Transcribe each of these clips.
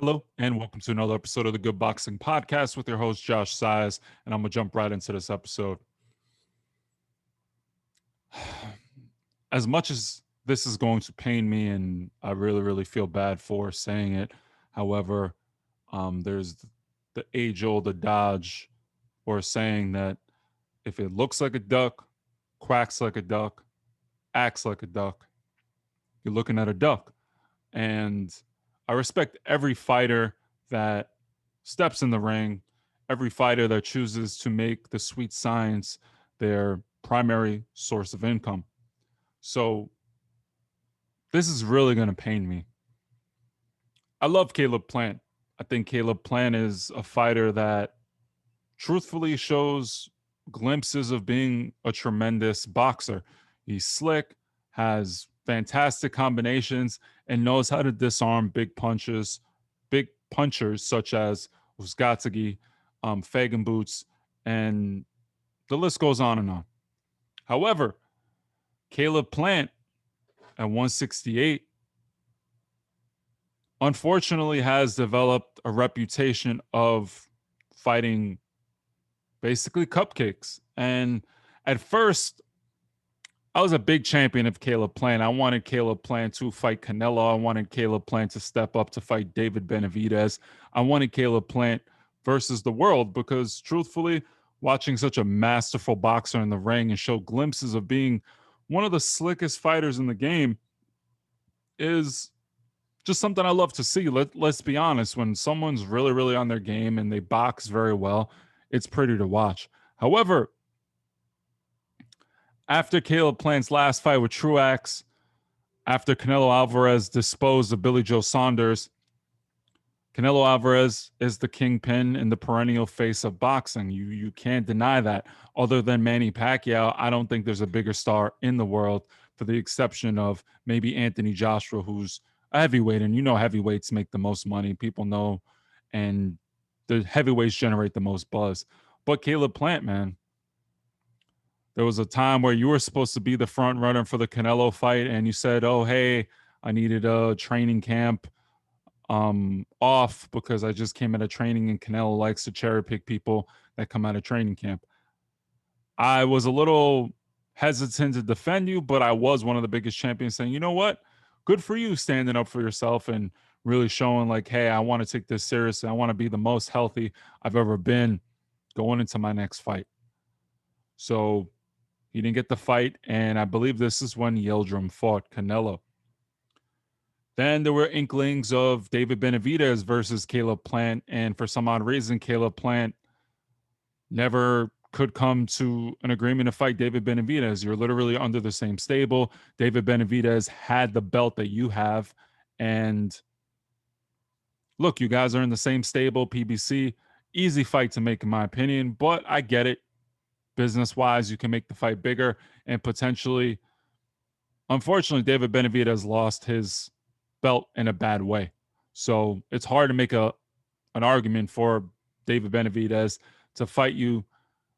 Hello, and welcome to another episode of the Good Boxing Podcast with your host, Josh Sigh. And I'm going to jump right into this episode. As much as this is going to pain me, and I really, really feel bad for saying it, however, there's the age old adage or saying that if it looks like a duck, quacks like a duck, acts like a duck, you're looking at a duck. And I respect every fighter that steps in the ring, every fighter that chooses to make the sweet science their primary source of income. So this is really going to pain me. I love Caleb Plant. I think Caleb Plant is a fighter that truthfully shows glimpses of being a tremendous boxer. He's slick, has fantastic combinations, and knows how to disarm big punchers such as Uzgatagi, Fagan Boots, and the list goes on and on. However, Caleb Plant at 168 unfortunately has developed a reputation of fighting basically cupcakes. And at first, I was a big champion of Caleb Plant. I wanted Caleb Plant to fight Canelo. I wanted Caleb Plant to step up to fight David Benavidez. I wanted Caleb Plant versus the world because, truthfully, watching such a masterful boxer in the ring and show glimpses of being one of the slickest fighters in the game is just something I love to see. Let's be honest. When someone's really, really on their game and they box very well, it's pretty to watch. However, after Caleb Plant's last fight with Truax, after Canelo Alvarez disposed of Billy Joe Saunders, Canelo Alvarez is the kingpin and the perennial face of boxing. You can't deny that. Other than Manny Pacquiao, I don't think there's a bigger star in the world, for the exception of maybe Anthony Joshua, who's a heavyweight, and you know heavyweights make the most money. People know, and the heavyweights generate the most buzz. But Caleb Plant, man, there was a time where you were supposed to be the front runner for the Canelo fight, and you said, "Oh, hey, I needed a training camp off because I just came out of training, and Canelo likes to cherry pick people that come out of training camp." I was a little hesitant to defend you, but I was one of the biggest champions saying, "You know what? Good for you standing up for yourself and really showing like, hey, I want to take this seriously. I want to be the most healthy I've ever been going into my next fight." So he didn't get the fight, and I believe this is when Yildirim fought Canelo. Then there were inklings of David Benavidez versus Caleb Plant, and for some odd reason, Caleb Plant never could come to an agreement to fight David Benavidez. You're literally under the same stable. David Benavidez had the belt that you have, and look, you guys are in the same stable, PBC. Easy fight to make, in my opinion, but I get it. Business wise, you can make the fight bigger and potentially, unfortunately, David Benavidez lost his belt in a bad way. So it's hard to make an argument for David Benavidez to fight you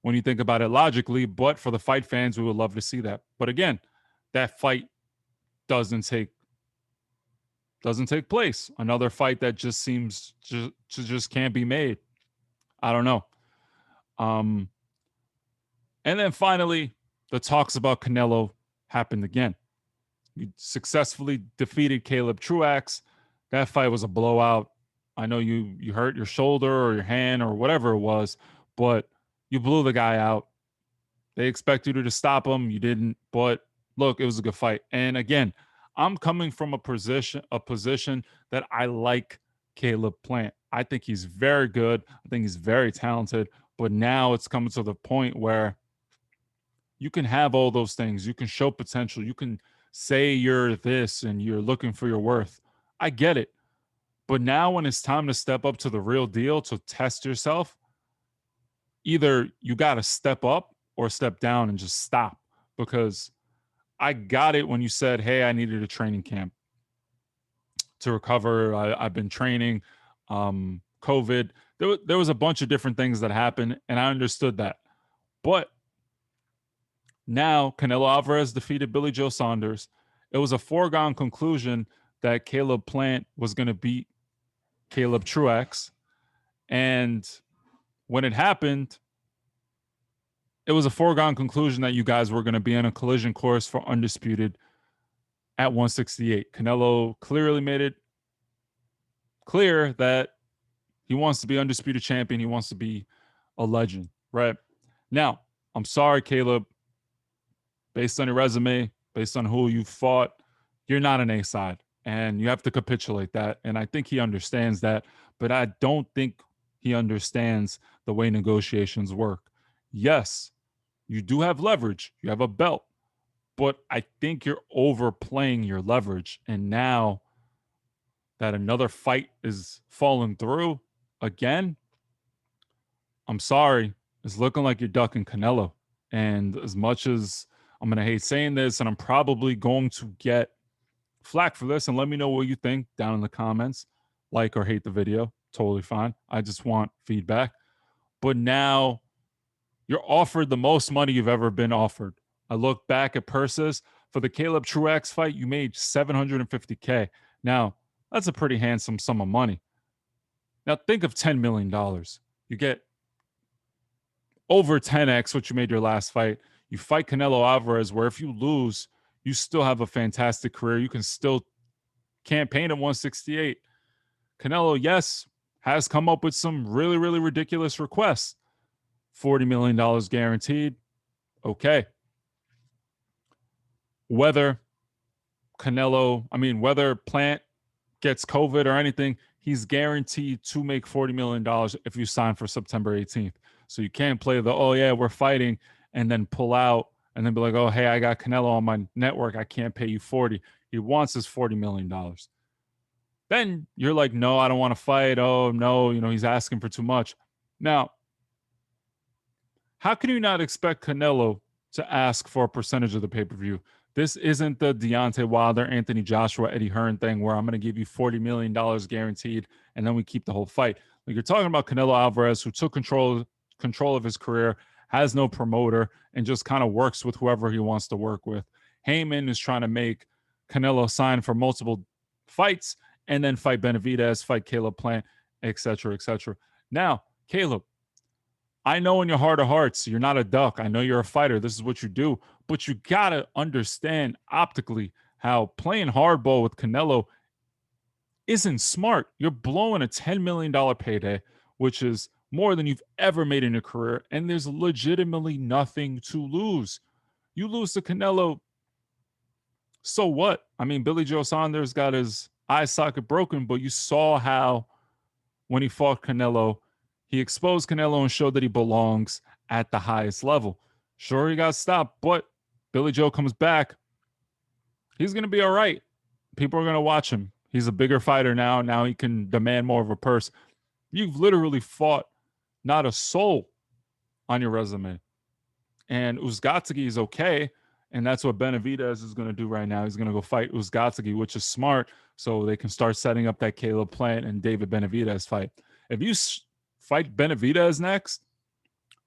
when you think about it logically. But for the fight fans, we would love to see that. But again, that fight doesn't take place. Another fight that just seems to just can't be made. I don't know. Um, and then finally, the talks about Canelo happened again. You successfully defeated Caleb Truax. That fight was a blowout. I know you hurt your shoulder or your hand or whatever it was, but you blew the guy out. They expected you to stop him. You didn't. But look, it was a good fight. And again, I'm coming from a position that I like Caleb Plant. I think he's very good. I think he's very talented. But now it's coming to the point where you can have all those things. You can show potential. You can say you're this and you're looking for your worth. I get it. But now when it's time to step up to the real deal, to test yourself, either you got to step up or step down and just stop. Because I got it when you said, hey, I needed a training camp to recover. I've been training, COVID. There was a bunch of different things that happened, and I understood that. But now Canelo Alvarez defeated Billy Joe Saunders. It was a foregone conclusion that Caleb Plant was going to beat Caleb Truax. And when it happened, it was a foregone conclusion that you guys were going to be in a collision course for undisputed at 168. Canelo clearly made it clear that he wants to be undisputed champion. He wants to be a legend, right? Now, I'm sorry, Caleb. Based on your resume, based on who you fought, you're not an A side, and you have to capitulate that. And I think he understands that, but I don't think he understands the way negotiations work. Yes, you do have leverage, you have a belt, but I think you're overplaying your leverage. And now that another fight is falling through again, I'm sorry, it's looking like you're ducking Canelo. And as much as I'm going to hate saying this, and I'm probably going to get flack for this, and let me know what you think down in the comments. Like or hate the video, totally fine. I just want feedback. But now you're offered the most money you've ever been offered. I look back at purses for the Caleb Truax fight, you made $750K. Now, that's a pretty handsome sum of money. Now, think of $10 million. You get over 10x what you made your last fight. You fight Canelo Alvarez, where if you lose, you still have a fantastic career. You can still campaign at 168. Canelo, yes, has come up with some really, really ridiculous requests. $40 million guaranteed. Okay. Whether whether Plant gets COVID or anything, he's guaranteed to make $40 million if you sign for September 18th. So you can't play the, oh, yeah, we're fighting, and then pull out and then be like, oh, hey, I got Canelo on my network. I can't pay you 40. He wants his $40 million. Then you're like, no, I don't want to fight. Oh, no, he's asking for too much. Now, how can you not expect Canelo to ask for a percentage of the pay-per-view? This isn't the Deontay Wilder, Anthony Joshua, Eddie Hearn thing where I'm going to give you $40 million guaranteed and then we keep the whole fight. Like, you're talking about Canelo Alvarez, who took control of his career, has no promoter, and just kind of works with whoever he wants to work with. Heyman is trying to make Canelo sign for multiple fights and then fight Benavidez, fight Caleb Plant, etc., etc. Now, Caleb, I know in your heart of hearts, you're not a duck. I know you're a fighter. This is what you do. But you got to understand optically how playing hardball with Canelo isn't smart. You're blowing a $10 million payday, which is more than you've ever made in your career. And there's legitimately nothing to lose. You lose to Canelo, so what? Billy Joe Saunders got his eye socket broken, but you saw how when he fought Canelo, he exposed Canelo and showed that he belongs at the highest level. Sure, he got stopped, but Billy Joe comes back. He's going to be all right. People are going to watch him. He's a bigger fighter now. Now he can demand more of a purse. You've literally fought not a soul on your resume. And Uzgatski is okay. And that's what Benavidez is going to do right now. He's going to go fight Uzgatski, which is smart, so they can start setting up that Caleb Plant and David Benavidez fight. If you fight Benavidez next,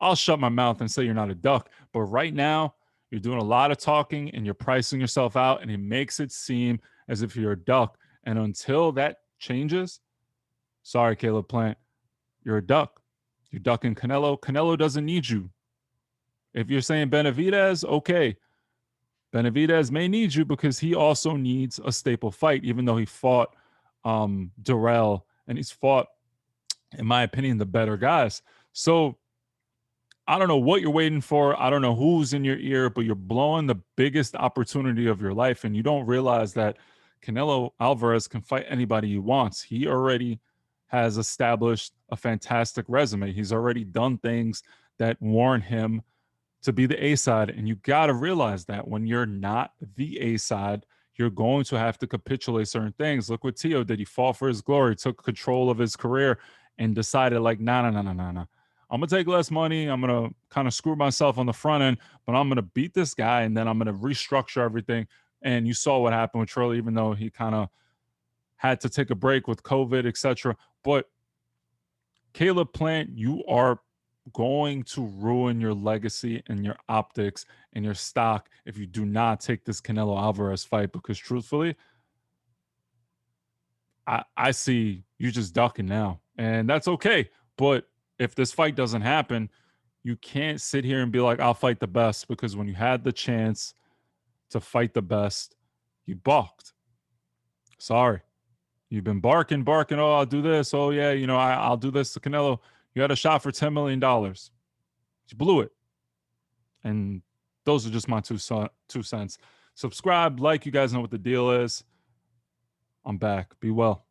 I'll shut my mouth and say you're not a duck. But right now, you're doing a lot of talking and you're pricing yourself out, and it makes it seem as if you're a duck. And until that changes, sorry, Caleb Plant, you're a duck. You're ducking Canelo. Canelo doesn't need you. If you're saying Benavidez, okay. Benavidez may need you because he also needs a staple fight, even though he fought Durrell and he's fought, in my opinion, the better guys. So I don't know what you're waiting for. I don't know who's in your ear, but you're blowing the biggest opportunity of your life. And you don't realize that Canelo Alvarez can fight anybody he wants. He already has established a fantastic resume. He's already done things that warrant him to be the A side. And you got to realize that when you're not the A side, you're going to have to capitulate certain things. Look what Tio did. He fought for his glory, took control of his career, and decided, like, nah. I'm going to take less money. I'm going to kind of screw myself on the front end, but I'm going to beat this guy, and then I'm going to restructure everything. And you saw what happened with Charlie, even though he kind of had to take a break with COVID, etc. But Caleb Plant, you are going to ruin your legacy and your optics and your stock if you do not take this Canelo Alvarez fight, because truthfully, I see you're just ducking now. And that's okay. But if this fight doesn't happen, you can't sit here and be like, I'll fight the best, because when you had the chance to fight the best, you balked. Sorry. You've been barking. Oh, I'll do this. Oh, yeah, I'll do this to Canelo. You had a shot for $10 million. You blew it. And those are just my 2 cents. Subscribe, like, you guys know what the deal is. I'm back. Be well.